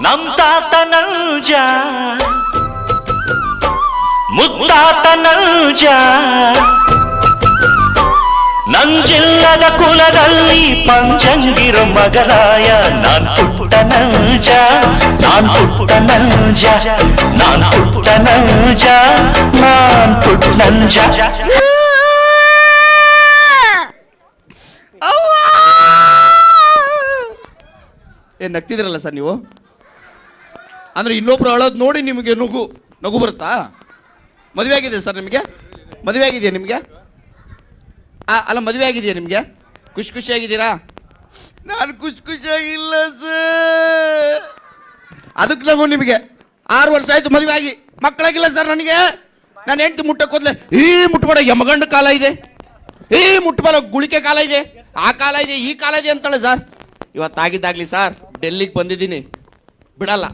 ನಮ್ ತಾತ ನಂಜ ಮುತ್ತಾತ ನಂಜ ನಂಜಿಲ್ಲದ ಕುಲದಲ್ಲಿ ಪಂಚಂಗಿರೋ ಮಗರಾಯ ನಾನ್ ಪುಟ್ಟ ನಂಜ ನಾನ್ ಪುಟ್ಟ ನಂಜ ನಾನ್ ಪುಟ್ಟ ನಂಜ ನಾನ್ ಪುಟ್ಟ ನಂಜ. ಏನು ನಗ್ತಿದ್ರಲ್ಲ ಸರ್ ನೀವು? ಅಂದರೆ ಇನ್ನೊಬ್ರು ಅಳೋದು ನೋಡಿ ನಿಮಗೆ ನಗು ಬರುತ್ತಾ? ಮದುವೆ ಆಗಿದೆ ಸರ್ ನಿಮಗೆ? ಮದುವೆ ಆಗಿದೆಯಾ ನಿಮಗೆ? ಅಲ್ಲ ಮದುವೆ ಆಗಿದೆಯಾ ನಿಮಗೆ? ಖುಷಿಯಾಗಿದ್ದೀರಾ? ನಾನು ಖುಷಿಯಾಗಿಲ್ಲ ಸರ್. ಅದಕ್ಕೆ ನಗು ನಿಮಗೆ. 6 ವರ್ಷ ಆಯಿತು ಮದುವೆ ಆಗಿ, ಮಕ್ಕಳಾಗಿಲ್ಲ ಸರ್ ನನಗೆ. ನಾನು ಹೆಂಡ್ತಿ ಮುಟ್ಟಕ್ಕೆ ಹೋದ್ಲೆ, ಮುಟ್ಟಬೇಡ ಯಮಗಂಡ ಕಾಲ ಇದೆ, ಮುಟ್ಟಬಾರ ಗುಳಿಕೆ ಕಾಲ ಇದೆ, ಆ ಕಾಲ ಇದೆ, ಈ ಕಾಲ ಇದೆ ಅಂತಾಳೆ ಸರ್. ಇವತ್ತಾಗಿದ್ದಾಗಲಿ ಸರ್, ಡೆಲ್ಲಿಗೆ ಬಂದಿದ್ದೀನಿ, ಬಿಡಲ್ಲ.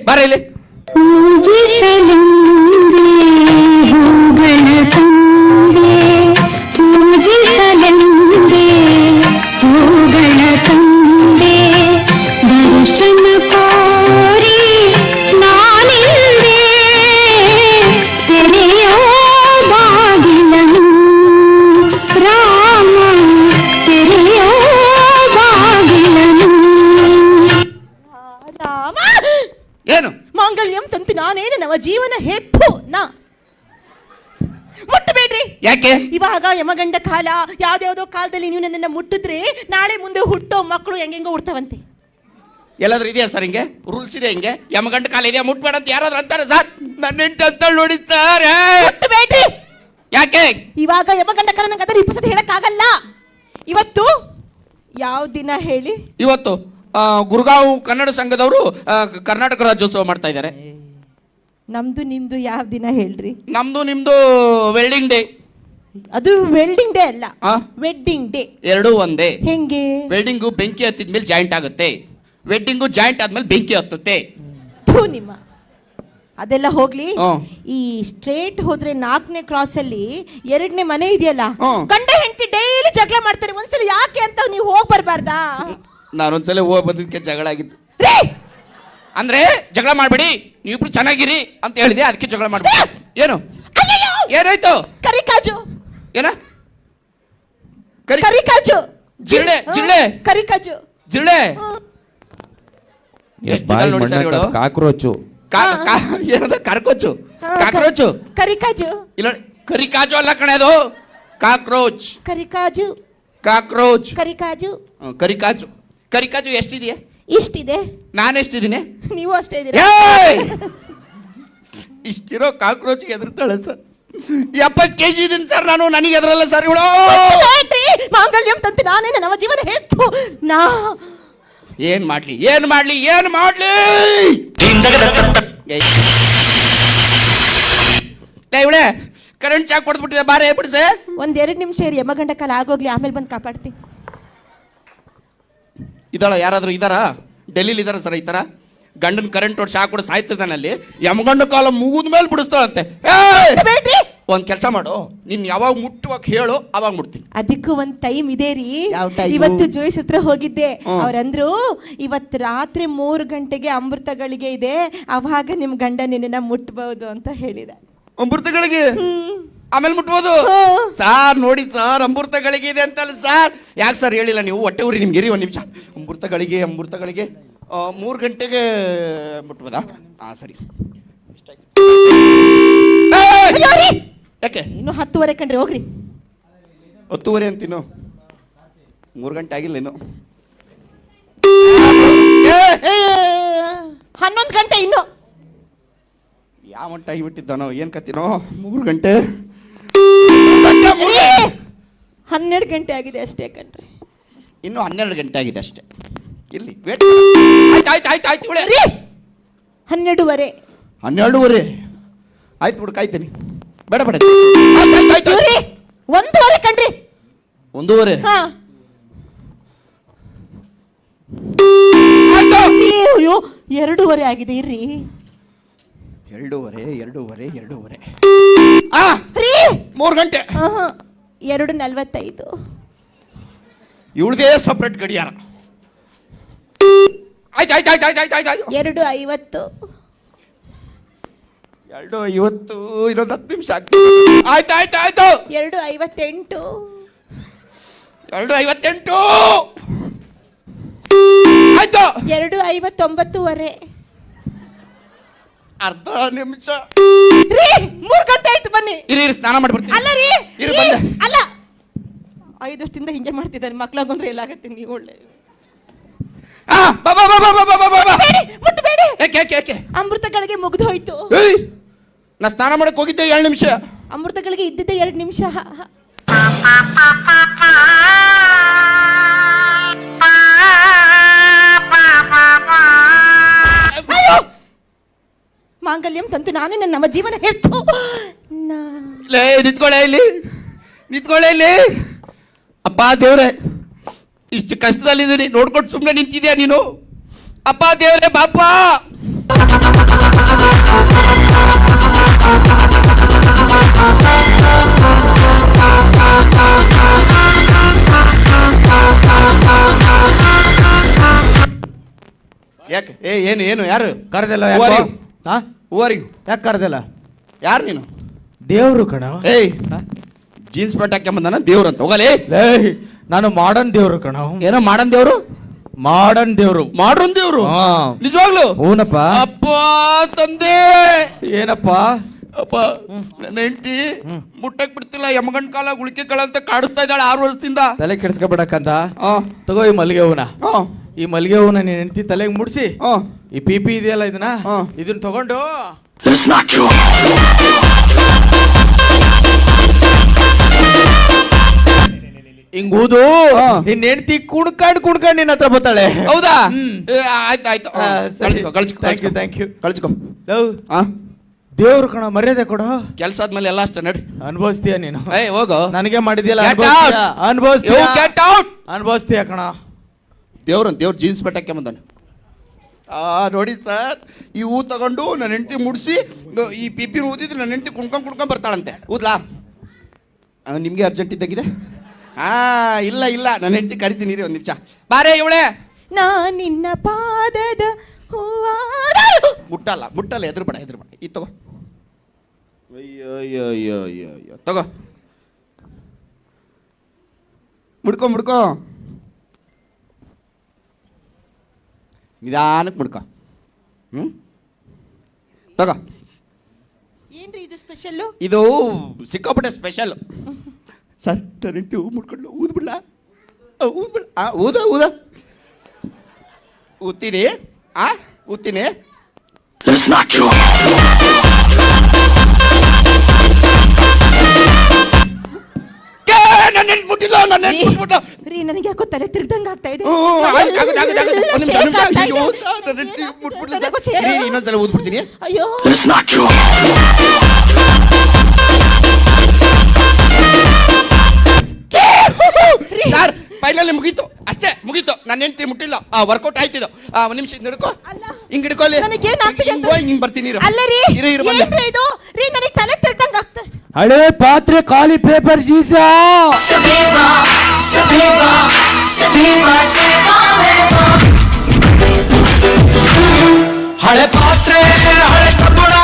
ಬಾರ ಇಲ್ಲಿ. ಏನು ಮಾಂಗಲ್ಯಂ ತಂತು ನಾನೇನು ನವ ಜೀವನ ಹೆಪ್ಪು ನಾ ಮುಟ್ಟಬೇಡ್ರಿ. ಯಾಕೆ? ಇವಾಗ ಯಮಗಂಡ ಕಾಲ, ಯಾವ್ದಾವ್ದೋ ಕಾಲದಲ್ಲಿ ನೀವು ನನ್ನನ್ನು ಮುಟ್ಟಿದ್ರೆ ನಾಳೆ ಮುಂದೆ ಹುಟ್ಟೋ ಮಕ್ಕಳು ಹೆಂಗೆಂಗೋ ಹುಡ್ತಾವಂತೆ. ಎಲ್ಲಾದ್ರೂ ಇದೆಯಾ ಸರ್? ಹಿಂಗೆ ರೂಲ್ಸ್ ಇದೆ? ಹಿಂಗೆ ಯಮಗಂಡ ಕಾಲ ಇದೆಯಾ, ಮುಟ್ಬೇಡ ಅಂತ ಯಾರಾದ್ರೂ ಅಂತಾರೆ ಸರ್? ನನ್ನ ಹೆಂಡತಿ ಅಂತ ನೋಡಿ ಸರ್. ಮುಟ್ಟಬೇಡ್ರಿ. ಯಾಕೆ? ಇವಾಗ ಯಮಗಂಡ ಕಾಲ ನಂಗೆ ಅದನ್ನ 20 ಸತಿ ಹೇಳಕ್ಕಾಗಲ್ಲ. ಇವತ್ತು ಯಾವ ದಿನ ಹೇಳಿ? ಇವತ್ತು ಗುರುಗಾಂವ್ ಕನ್ನಡ ಸಂಘದವರು ಕರ್ನಾಟಕ ರಾಜ್ಯೋತ್ಸವ ಮಾಡ್ತಾ ಇದ್ದಾರೆ. ನಮ್ದು ನಿಮ್ದು ಯಾವ ದಿನ ಹೇಳ್ರಿ? ನಮ್ದು ನಿಮ್ದು ವೆಲ್ಡಿಂಗ್ ಡೇ. ಅದು ವೆಲ್ಡಿಂಗ್ ಡೇ ಅಲ್ಲ, ವೆಡ್ಡಿಂಗ್ ಡೇ. ಎರಡೂ ಒಂದೇ. ಹೆಂಗೆ? ವೆಲ್ಡಿಂಗು ಬೆಂಕಿ ಹತ್ತಿದ್ಮೇಲೆ ಜಾಯಿಂಟ್ ಆಗುತ್ತೆ, ವೆಡ್ಡಿಂಗು ಜಾಯಿಂಟ್ ಆದ್ಮೇಲೆ ಬೆಂಕಿ ಹತ್ತುತ್ತೆ. ನಿಮ್ಮ ಅದೆಲ್ಲ ಹೋಗ್ಲಿ. ಈ ಸ್ಟ್ರೇಟ್ ಹೋದ್ರೆ 4ನೇ ಕ್ರಾಸ್ ಅಲ್ಲಿ 2ನೇ ಮನೆ ಇದೆಯಲ್ಲ, ಗಂಡ ಹೆಂಡತಿ ಡೈಲಿ ಜಗಳ ಮಾಡ್ತಾರೆ. ಒಂದ್ಸಲ ಯಾಕೆ ಅಂತ ನೀವು ಹೋಗಿ ಬರ್ಬಾರ್ದಾ? ನಾನೊಂದ್ಸಲ ಹೋಗಿ ಬಂದಿದ್ದಕ್ಕೆ ಜಗಳ ಆಗಿತ್ತು. ಅಂದ್ರೆ ಜಗಳ ಮಾಡ್ಬೇಡಿ, ನೀವಿಬ್ರು ಚೆನ್ನಾಗಿರಿ ಅಂತ ಹೇಳಿದೆ, ಅದಕ್ಕೆ ಜಗಳ ಮಾಡ್ಬೇಡಿ. ಏನು ಏನಾಯ್ತು? ಕರಿಕಾಜು. ಏನ ಕರಿಕಾಜು? ಜಿಳ್ಳೆ ಜಿಳ್ಳೆ ಕರಿಕಾಜು ಜಿಳ್ಳೆ. ಕಾಕ್ರೋಚು. ಏನದ? ಕರ್ಕೋಚು ಕಾಕ್ರೋಚು. ಕರಿಕಾಜು ಇಲ್ಲ, ಕರಿಕಾಜು ಅಲ್ಲ ಕಣೆ, ಅದು ಕಾಕ್ರೋಚ್. ಕರಿಕಾಜು ಕಾಕ್ರೋಚ್. ಕರಿಕಾಜು. ಕರಿಕಾಜು. ಕರಿಕಾಜು ಎಷ್ಟಿದೆಯಾ? ಇಷ್ಟಿದೆ. ನಾನು ಎಷ್ಟಿದ್ದೀನಿ? ನೀವು ಅಷ್ಟೇ ಇದ್ದೀರಾ. ಇಷ್ಟಿರೋ ಕಾಕ್ರೋಚ್ಗೆ ಎದುರ್ತಾಳೆ ಸರ್. 70 kg ಇದೀನಿ ಸರ್ ನಾನು, ನನಗೆ ಎದುರಲ್ಲ ಸರ್ ಇವಳು. ಮಾಂಗಲ್ಯಂ ತಂತು ನಾನೇನ ನವ ಜೀವನ ಹೆತ್ತು ನಾ. ಏನ್ ಮಾಡ್ಲಿ ಏನ್ ಮಾಡ್ಲಿ ಏನ್ ಮಾಡ್ಲಿ? ಇವಳೆ ಕರೆಂಟ್ ಚಾಕ್ ಕೊಡ್ಬಿಟ್ಟಿದೆ, ಬಾರೇ ಬಿಡ್ಸೆ. 1-2 ನಿಮಿಷ ಇರಿ, ಯಮಗಂಡ ಕಾಲ ಆಗೋಗ್ಲಿ, ಆಮೇಲೆ ಬಂದು ಕಾಪಾಡ್ತೀನಿ. ಇದಾಳ ಯಾರಾದ್ರೂ ಇದಾರ? ಡೆಲ್ಲಿಲಿ ಇದಾರ ಸರ್ ಈ ತರ? ಗಂಡನ್ ಕರೆಂಟ್ ಹೊಡ್ ಶಾಕ್ ಕೊಡು ಸಾಯ್ತಿದ್ದಾನಲ್ಲಿ, ಯಮಗಂಡ ಕಾಲ ಮುಗಿದ ಮೇಲೆ ಬಿಡಿಸ್ತಾಳಂತೆ. ಒಂದ್ ಕೆಲಸ ಮಾಡು, ನೀನ್ ಯಾವಾಗ ಮುಟ್ಟುವಾಗ ಹೇಳು, ಅವಾಗ ಮುಡ್ತೀನಿ. ಅದಕ್ಕೂ ಒಂದ್ ಟೈಮ್ ಇದೆ ರೀ. ಇವತ್ತು ಜೋಯಿಸ್ ಹತ್ರ ಹೋಗಿದ್ದೆ, ಅವ್ರಂದ್ರು ಇವತ್ತು ರಾತ್ರಿ 3 ಗಂಟೆಗೆ ಅಮೃತಗಳಿಗೆ ಇದೆ, ಅವಾಗ ನಿಮ್ ಗಂಡ ನಿನ್ನ ಮುಟ್ಟಬಹುದು ಅಂತ ಹೇಳಿದ. ಅಮೃತಗಳಿಗೆ ಆಮೇಲೆ ಮುಟ್ಬೋದು ಸಾರ್? ನೋಡಿ ಸರ್, ಅಮೃತಗಳಿಗೆ ಇದೆ ಅಂತಲ್ಲ ಸರ್. ಯಾಕೆ ಸರ್ ಹೇಳಿಲ್ಲ ನೀವು? ಹೊಟ್ಟೆ ಊರಿ ನಿಮ್ಗೆ ಇರಿ 1 ನಿಮಿಷ. ಅಮೃತಗಳಿಗೆ 3 ಗಂಟೆಗೆ ಮುಟ್ಬೋದಾ? ಸರಿ. ಯಾಕೆ? ಇನ್ನು 10:30 ಕಂಡ್ರೆ ಹೋಗ್ರಿ. 10:30 ಅಂತೀನು, 3 ಗಂಟೆ ಆಗಿಲ್ಲ ಇನ್ನು. 11 ಗಂಟೆ ಇನ್ನು. ಯಾವ ಮಟ್ಟ ಆಗಿಬಿಟ್ಟಿದ್ದಾನೋ ಏನ್ ಕತ್ತಿನೋ? 3 ಗಂಟೆ 12 ಗಂಟೆ ಆಗಿದೆ ಅಷ್ಟೇ ಕಣ್ರಿ. ಇನ್ನು 12 ಗಂಟೆ ಆಗಿದೆ ಅಷ್ಟೇ. ಇಲ್ಲಿ ವೇಟ್. ಆಯ್ತು ಇವಳೆ 12:30. 12:30 ಆಯ್ತು ಬಿಡು, ಕಾಯ್ತೀನಿ. ಬೇಡ 1:30 ಕಣ್ರಿ. 1:30. ಅಯ್ಯೋ 2:30 ಆಗಿದೆ ಇರ್ರಿ. 2:30 3 ಗಂಟೆ. 2:45. ಇವಳದೇ ಸಪ್ರೇಟ್ ಗಡಿಯಾರ. ಆಯ್ತು ಆಯ್ತು ಆಯ್ತು ಆಯ್ತು ಆಯ್ತು ಆಯ್ತು 2:50 2:50 ಇನ್ನೊಂದು 10 ನಿಮಿಷ ಆಗ್ತದೆ. ಆಯ್ತು ಆಯ್ತು ಆಯ್ತು 2:58 2:58 ಆಯ್ತು 2:59 ಅರ್ಧ ನಿಮಿಷ. ರೀ 3 ಗಂಟೆ ಆಯ್ತು ಬನ್ನಿ. ಇರಿ ಸ್ನಾನ ಮಾಡ್ಬಿಡ್ತೀನಿ. ಅಲ್ಲ ರೀ ಇರು ಬಂದೆ. ಅಲ್ಲ 5 ವರ್ಷದಿಂದ ಹಿಂಗೆ ಮಾಡ್ತಿದ್ದಾರೆ ಮಕ್ಳಾಗೊಂಡ್ರೆ ಎಲ್ಲ ಆಗತ್ತೆ ನೀವು ಒಳ್ಳೆ ಬಾ ಬಾ ಬಾ ಬಾ ಬಾ ಬಾ ಬಾ. ಮುಟ್ಟಬೇಡಿ. ಯಾಕೆ ಯಾಕೆ ಯಾಕೆ? ಅಮೃತಗಳಿಗೆ ಮುಗ್ದು ಹೋಯ್ತು. ಏಯ್ ನಾ ಸ್ನಾನ ಮಾಡಕ್ ಹೋಗಿದ್ದೆ 2 ನಿಮಿಷ. ಅಮೃತಗಳಿಗೆ ಇದ್ದಿದ್ದೆ 2 ನಿಮಿಷ. ಮಾಂಗಲ್ಯಂ ತಂತು ನಾನೇ ನನ್ನ ಜೀವನ ಹೆಚ್ಚು. ಲೇ ನಿಂತ್ಕೊಳ್ಳೆ ಇಲ್ಲಿ ಅಪ್ಪ ದೇವ್ರೆ, ಇಷ್ಟು ಕಷ್ಟದಲ್ಲಿದ್ದೀನಿ ನೋಡ್ಕೊಂಡು ಸುಮ್ಮನೆ ನಿಂತಿದ್ಯಾ ನೀನು? ಅಪ್ಪ ದೇವ್ರೆ ಬಾಪ. ಯಾಕೆ ಏನು ಯಾರು ಕರೆದಿಲ್ಲ? ಹೂವರಿಗೂ ಯಾಕೆ ಕರೆದಿಲ್ಲ? ಯಾರು ನೀನು? ದೇವ್ರು ಕಣ. ಏಯ್ ಜೀನ್ಸ್ ಪ್ಯಾಂಟ್ ಹಾಕ್ಯಂಬಂದಾನ ದೇವ್ರು ಅಂತ ಹೋಗಲೇ. ನಾನು ಮಾಡರ್ನ್ ದೇವ್ರು ಕಣ. ಏನೋ ಮಾಡನ್ ದೇವ್ರು? ಮಾಡರ್ನ್ ದೇವ್ರು. ಮಾಡ್ರನ್ ದೇವ್ರು? ಹಾ. ನಿಜವಾಗ್ಲು? ಹೂನಪ್ಪ. ಅಪ್ಪ ತಂದೆ. ಏನಪ್ಪ? ಅಪ್ಪ ನನ್ನ ಹೆಂಡತಿ ಮುಟ್ಟಕ್ ಬಿಡ್ತಿಲ್ಲ, ಯಮಗಂಡ್ ಕಾಲ ಗುಳಿಕೆ ಕಾಲ ಅಂತ ಕಾಡಿಸ್ತಾ ಇದ್ದಾಳೆ 6 ವರ್ಷದಿಂದ. ತಲೆ ಕೆಡಿಸ್ಕೊಬೇಡಕ್ಕಂತ ಹಾ ತಗೋ ಈ ಮಲ್ಲಿಗೆ ಹೂನ. ಹಾ ಈ ಮಲ್ಲಿಗೆ ಹೂನ ನೀನ್ ಹೆಂಡತಿ ತಲೆಗೆ ಮುಡ್ಸಿ, ಹಾ ಈ ಪಿ ಇದೆಯಲ್ಲ ಇದನ್ನ ಹಾ. ಇದನ್ನ ತಗೊಂಡು ಹಿಂಗ್ ಊದು. ಹಾ. ನಿನ್ ಹೆಂಡತಿ ಕುಡ್ಕೊಂಡ್ ನಿನ್ನ ಹತ್ರ ಬರ್ತಾಳೆ. ಹೌದಾ? ಹ್ಮ್. ಆಯ್ತು ಆಯ್ತು. ಸರಿ. ಕಳ್ಸ್ಕೊ ಥ್ಯಾಂಕ್ ಯು. ಕಳ್ಸ್ಕೊ. ಹಾ ದೇವ್ರು ಕಣ, ಮರ್ಯಾದೆ ಕೊಡು. ಕೆಲಸ ಆದ್ಮೇಲೆ ಎಲ್ಲ ಅಷ್ಟೇ ನಡ್ರಿ. ಅನುಭವಿಸ್ತೀಯ ನೀನು. ಏಯ್ ಹೋಗು. ನನಗೆ ಮಾಡಿದ್ಯಲ್ಲ, Get out. Get out. ಅನುಭವಿಸ್ತೀಯ ಕಣ. ದೇವ್ರ ಜೀನ್ಸ್ ಪ್ಯಾಂಟ್ ಹಾಕ್ಯಂಬಂದಾನೆ. ನೋಡಿ ಸರ್, ಈ ಹೂ ತಗೊಂಡು ನನ್ನ ಹೆಂಡತಿ ಮುಡಿಸಿ ಈ ಪಿ ಊದಿದ್ರೆ ನನ್ನ ಹೆಂಡತಿ ಕುಣ್ಕೊಂಡ್ ಬರ್ತಾಳಂತೆ. ಊದ್ಲಾ? ನಿಮ್ಗೆ ಅರ್ಜೆಂಟ್ ಇದ್ದಾಗಿದೆ? ಇಲ್ಲ ನನ್ನ ಹೆಂಡತಿ ಕರಿತೀನಿ ರೀ, 1 ನಿಮಿಷ ಬಾರೇ ಇವಳೆ. ನಾ ನಿನ್ನ ಪಾದದ ಮುಟ್ಟಲ್ಲ ಎದುರು ಬೇಡ ಈ ತಗೋ. ಅಯ್ಯೋ ತಗೋ, ಮುಡ್ಕೊ ನಿಧಾನಕ್ಕೆ ಮುಡ್ಕೊ. ತಗೋ. ಏನ್ರಿ ಇದು ಸ್ಪೆಷಲ್ಲು? ಇದು ಸಿಕ್ಕಾಪಟ್ಟೆ ಸ್ಪೆಷಲ್ ಸರ್. ನನ್ನ ಹೆಂಡತಿ ಹೂ ಮುಡ್ಕೊಂಡು ಊದ್ಬಿಡ್ಲ? ಊದ ಊದ್ತೀನಿ. ಊದ್ತೀನಿ. ಮುಟ್ಟಿಲ್ಲ ನನ್ನ ಮುಟ್ಬಿಟ್ಟು. ರೀ ನನಗೆ ಯಾಕೋ ತಲೆ ತಿರ್ದಂಗ ಆಗ್ತಾ ಇದೆ. ಇನ್ನೊಂದ್ಸಲ ಊದ್ಬಿಡ್ತೀನಿ. ಅಯ್ಯೋ ಸರ್ ಫೈನಲ್ ಮುಗೀತು, ಅಷ್ಟೇ ಮುಗೀತು. ನನ್ನ ಹೆಂಡತಿ ಮುಟ್ಟಿಲ್ಲ, ವರ್ಕೌಟ್ ಆಯ್ತಿದ್ದು. 1 ನಿಮಿಷ ಹಿಡ್ಕೊ, ಹಿಂಗ್ ಹಿಡ್ಕೊಳ್ಳಿ. ಹಿಂಗ್ ಬರ್ತೀನಿ. ಅಲ್ಲ ರೀ ಏನ್ರಿ ಇದು? ರೀ ನನಗೆ ತಲೆ ತಿರ್ದಂಗ ಆಗ್ತಾ. ಹಳೆ ಪಾತ್ರೆ ಖಾಲಿ ಪೇಪರ್ ಸೀಸ. ಹಳೆ ಪಾತ್ರೆ ಹಳೆ ಕಬ್ಬಣ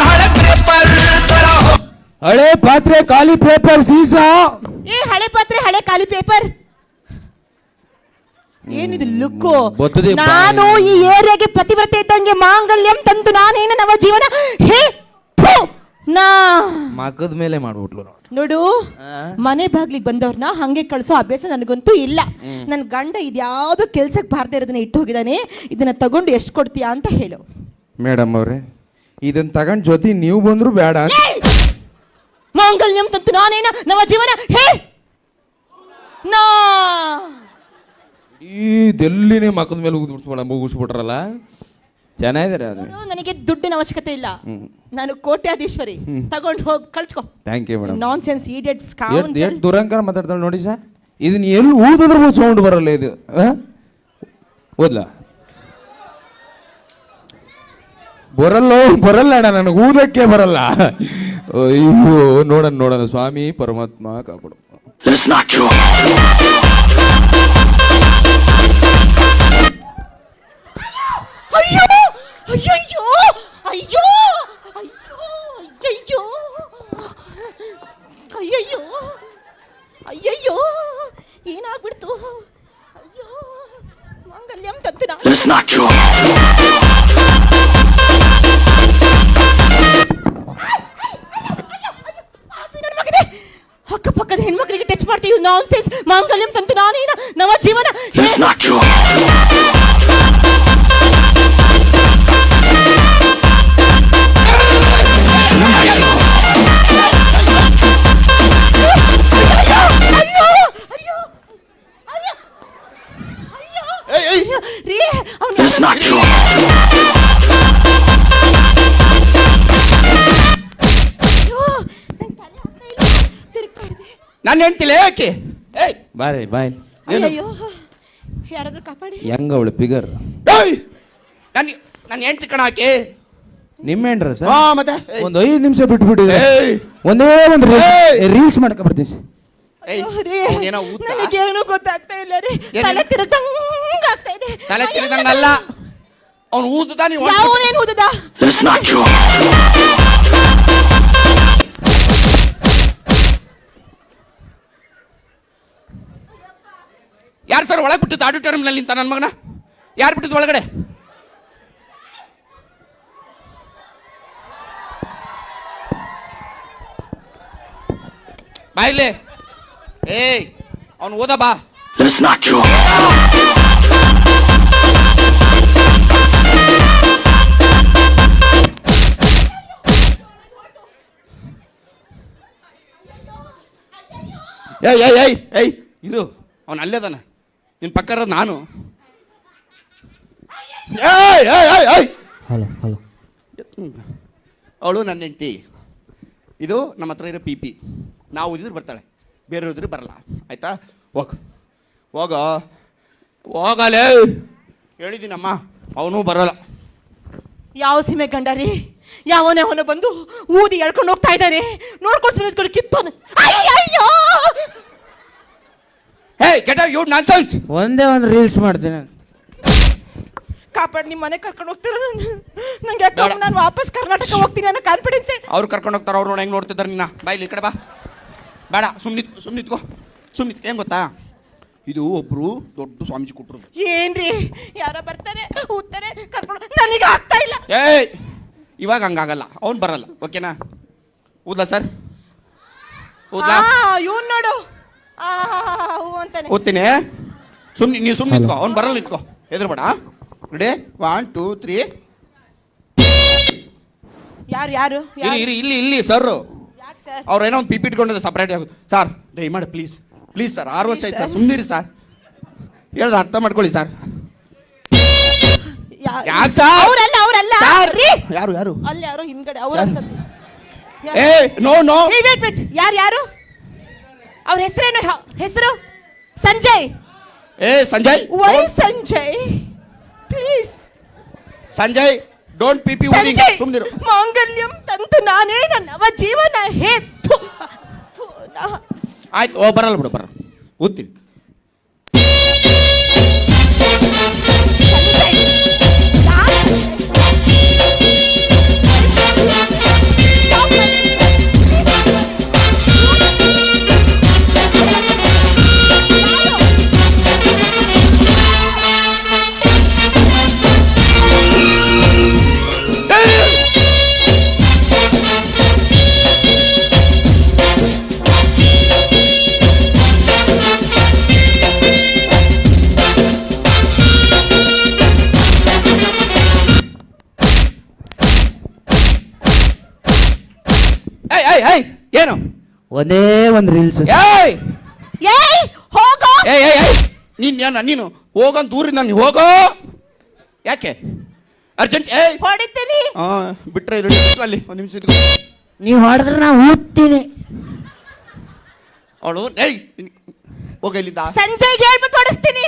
ಹಳೆ ಪೇಪರ್ ತರ. ಹಳೆ ಪಾತ್ರೆ ಖಾಲಿ ಪೇಪರ್ ಸೀಸ. ಹಳೆ ಪಾತ್ರೆ ಹಳೆ ಖಾಲಿ ಪೇಪರ್. ಏನಿದು ಲುಕ್ಕು? ಬರ್ತದೆ ನಾನು ಈ ಏರಿಯಾಗೆ ಪತಿವ್ರತೆ ಇದ್ದಂಗೆ ಮಾಂಗಲ್ಯಂ ತಂತು ನಾನೇನ ನವ ಜೀವನ. ಹೇ ನಾ ಮಗದ ಮೇಲೆ ಮಾಡ್ಬಿಟ್ಲು ನೋಡು. ಮನೆ ಬಾಗ್ಲಿಗೆ ಬಂದವ್ರನ್ನ ಹಂಗೆ ಕಳ್ಸೋ ಅಭ್ಯಾಸ ನನಗಂತೂ ಇಲ್ಲ. ನನ್ ಗಂಡ ಇದ್ಯಾವುದೋ ಕೆಲ್ಸಕ್ಕೆ ಬಾರ್ದೇ ಇರೋದನ್ನ ಇಟ್ಟು ಹೋಗಿದ್ದಾನೆ. ಇದನ್ನ ತಗೊಂಡು ಎಷ್ಟು ಕೊಡ್ತೀಯಾ ಅಂತ ಹೇಳು. ಮೇಡಮ್ ಅವ್ರೆ, ಇದನ್ನ ತಗೊಂಡ್ ಜೊತೆ ನೀವು ಬಂದ್ರು ಬೇಡ. ಮಾಂಗಲ್ಯಂ ತಂತು ನಾನೇನ ನವ ಜೀವನ. ಹೇ ನಾ ಇದೆಲ್ಲಿನೇ ಮಕ್ಕದ ಮೇಲೆ ಮುಗಿಸ್ಬಿಟ್ರಲ್ಲ. ಚೆನ್ನಾಗಿದ್ದಾರೆ ಅದು. ನನಗೆ ದುಡ್ಡಿನ ಅವಶ್ಯಕತೆ ಇಲ್ಲ, ನಾನು ಕೋಟ್ಯಾಧೀಶ್ವರಿ. ತಗೊಂಡು ಹೋಗಿ ಕಳ್ಸ್ಕೊ. Thank you madam. Nonsense idiot ಎಷ್ಟು ದುರಂಕಾರ ಮಾತಾಡ್ತಾಳೆ ನೋಡಿ ಸರ್. ಇದನ್ನ ಎಲ್ಲಿ ಊದಿದ್ರು ಸೌಂಡ್ ಬರಲ್ಲ. ಇದು ಓದ್ಲಾ? ಬರಲ್ಲ ಅಣ್ಣ, ನನಗೆ ಊದಕ್ಕೆ ಬರಲ್ಲ. ಅಯ್ಯೋ ನೋಡೋಣ ಸ್ವಾಮಿ ಪರಮಾತ್ಮ ಕಾಪಾಡು. ಹೋಗ್ತೀನ ಅಕ್ಕಪಕ್ಕದ ಹೆಣ್ಮಕ್ಳಿಗೆ ಟಚ್ ಮಾಡ್ತೀವಿ ನಾನ್ ಸೆನ್ಸ್ ಮಾಂಗಲ್ಯಂ ತಂತು ನಾನೇನ ನವ ಜೀವನ ರೀ ನಾನು ಹೇಳ್ತಿಲ್ಲ ಯಾಕೆ ಏಯ್ ಬಾಯ್ ಬಾಯ್ ಅಯ್ಯೋ ಯಾರಾದ್ರೂ ಕಾಪಾಡಿ ಹೆಂಗ ಅವಳು ಫಿಗರ್ ನಾನು ನಾನು ಹೆಂಡ್ತಿ ಕಣ ಆಕೆ ನಿಮ್ಮ ಹೆಂಡ್ರ ಸರ್ ಹಾ ಮತ್ತೆ ಒಂದು 5 ನಿಮಿಷ ಬಿಟ್ಬಿಟ್ಟಿದ್ರೆ ಏಯ್ ಒಂದೇ ಒಂದು ಏಯ್! ರೀಲ್ಸ್ ಮಾಡ್ಕೊ ಬರ್ತೀನಿ ಏಯ್ ಅಯ್ಯೋ ರೀ, ಅವ್ನೇನೋ ಊತ ನನಗೇನು ಗೊತ್ತಾಗ್ತಾ ಇಲ್ಲ ರೀ ಏನಿಲ್ಲ? ತಲೆ ತಿರುಗಂಗಾಗ್ತಾ ಇದೆ ತಲೆ ತಿರುಗಂಗಲ್ಲ ಅವ್ನು ಊದುದ ನೀವು ಯಾವನೇನು ಓದದ ಯಾರು ಸರ್ ಒಳಗೆ ಬಿಟ್ಟಿದ್ದು ಆಡಿಟೋರಿಯಂನಲ್ಲಿ ನಿಂತ ನನ್ನ ಮಗನ ಯಾರು ಬಿಟ್ಟಿದ್ದು ಒಳಗಡೆ ಬಾಯಿಲೆ ಏಯ್ ಅವನು ಓದ ಬಾ ಏಯ್ ಏಯ್ ಏಯ್ ಏಯ್ ಇರು ಅವನು ಅಲ್ಲೇದಾನ ನಿನ್ನ ಪಕ್ಕ ಇರೋದು ನಾನು ಏಯ್ ಏಯ್ ಏಯ್ ಏಯ್ ಹಲೋ ಹಲೋ ಅವಳು ನನ್ನ ಹೆಂಡತಿ ಇದು ನಮ್ಮ ಹತ್ರ ಇರೋ ಪಿ ನಾವು ಓದಿದ್ರೆ ಬರ್ತಾಳೆ ಬೇರೆ ಓದಿದ್ರೆ ಬರಲ್ಲ ಆಯ್ತಾ ಹೋಗಲೇ ಹೇಳಿದ್ದೀನಮ್ಮ ಅವನು ಬರೋಲ್ಲ ಯಾವ ಸೀಮೆ ಗಂಡ ರೀ ಯಾವನೇ ಅವನು ಬಂದು ಊದಿ ಎಳ್ಕೊಂಡು ಹೋಗ್ತಾ ಇದ್ದಾನೆ ನೋಡ್ಕೊಂಡು ಕಿತ್ತೋನು ಅಯ್ಯೋ ಹೇ ಗೆಟ್ ಔಟ್ ಯು ನಾನ್ಸೆನ್ಸ್ ಒಂದೇ ಒಂದು ರೀಲ್ಸ್ ಮಾಡ್ತೀನಿ ಕಾಪಾಡಿ ನಿಮ್ಮ ಮನೆ ಕರ್ಕೊಂಡು ಹೋಗ್ತೀರ ನಂಗೆ ಯಾಕೆ ನಾನು ವಾಪಸ್ ಕರ್ನಾಟಕ ಹೋಗ್ತೀನಿ ಅನ್ನೋ ಕಾನ್ಫಿಡೆನ್ಸ್ ಅವ್ರು ಕರ್ಕೊಂಡು ಹೋಗ್ತಾರೆ ಅವ್ರು ನೋಡಿ ಹೆಂಗೆ ನೋಡ್ತಿದ್ದಾರೆ ನಿನ್ನ ಬಾಯಿಲಿ ಈ ಕಡೆ ಬಾ ಬೇಡ ಸುಮ್ಮನಿತ್ಕೋ ಏನು ಗೊತ್ತಾ ಇದು ಒಬ್ರು ದೊಡ್ಡ ಸ್ವಾಮೀಜಿ ಕೊಟ್ಟರು ಏನ್ರಿ ಯಾರೋ ಬರ್ತಾರೆ ಊದ್ತಾರೆ ಕರ್ಕೊಂಡು ನನಗೆ ಆಗ್ತಾ ಇಲ್ಲ ಏಯ್ ಇವಾಗ ಹಂಗಾಗಲ್ಲ ಅವ್ನು ಬರಲ್ಲ ಓಕೆನಾ ಊದ್ಲಾ ಸರ್ ಊದ್ಲಾ ಇವನ್ ನೋಡು ಹೂ ಅಂತಾನೆ ಓದ್ತೀನಿ ನೀವು ಸುಮ್ಮನೆ ನಿಂತ್ಕೋ ಅವ್ನು ಬರಲ್ಲ ನಿಂತ್ಕೋ ಹೆದರ್ಬೇಡ ರೆಡಿ 1 2 3 ಯಾರು ಇಲ್ಲಿ ಸರ್ ಯಾಕೆ ಸರ್ ಅವ್ರು ಏನೋ ಒಂದು ಪಿಪಿ ಇಟ್ಕೊಂಡಿದ್ದಾರೆ ಸಪ್ರೇಟ್ ಆಗುತ್ತೆ ಸರ್ ದಯಮಾಡಿ ಪ್ಲೀಸ್ ಸರ್ 6 ವರ್ಷ ಆಯ್ತು ಸರ್ ಸುಮ್ಮನಿರಿ ಸರ್ ಹೇಳ್ದು ಅರ್ಥ ಮಾಡ್ಕೊಳ್ಳಿ ಸರ್ ಯಾಕೆ ಸರ್ ಅವರಲ್ಲ ಯಾರು ಅಲ್ಲಿ ಯಾರೋ ಹಿಂದ್ಗಡೆ ಅವ್ರ ಅನ್ಸತ್ತೆ ಏ ನೋ ವೇಟ್ ಯಾರು ಅವ್ರ ಹೆಸರು Sanjay Sanjay why Sanjay please Sanjay don't ಪಿಪಿ ಸಂಜಯ್ ಸುಮ್ಮನಿರು ಮಾಂಗಲ್ಯಂ ತಂತು ನಾನೇ ನವ ಜೀವನ ಹೇತು ಆಯ್ತು ಬರಲ್ಲ ಬಿಡು ಓದ್ತೀನಿ ಏನು ಒಂದೇ ಒಂದು ರೀಲ್ಸ್ ಹೋಗೋ ನೀನು ಹೋಗಂತ ದೂರಿಂದ ನೀನು ಹೋಗೋ ಯಾಕೆ ಅರ್ಜೆಂಟ್ ಹೊಡಿತೀನಿ ಬಿಟ್ರೆ ಅಲ್ಲಿ ಒಂದು ನಿಮಿಷ ನೀವು ಹೊಡೆದ್ರೆ ನಾ ಊದ್ತೀನಿ ಅವಳು ಹೋಗ ಇಲ್ಲಿಂದ ಸಂಜಯ್ಗೆ ಹೇಳ್ಬಿಟ್ಟು ಹೊಡಿಸ್ತೀನಿ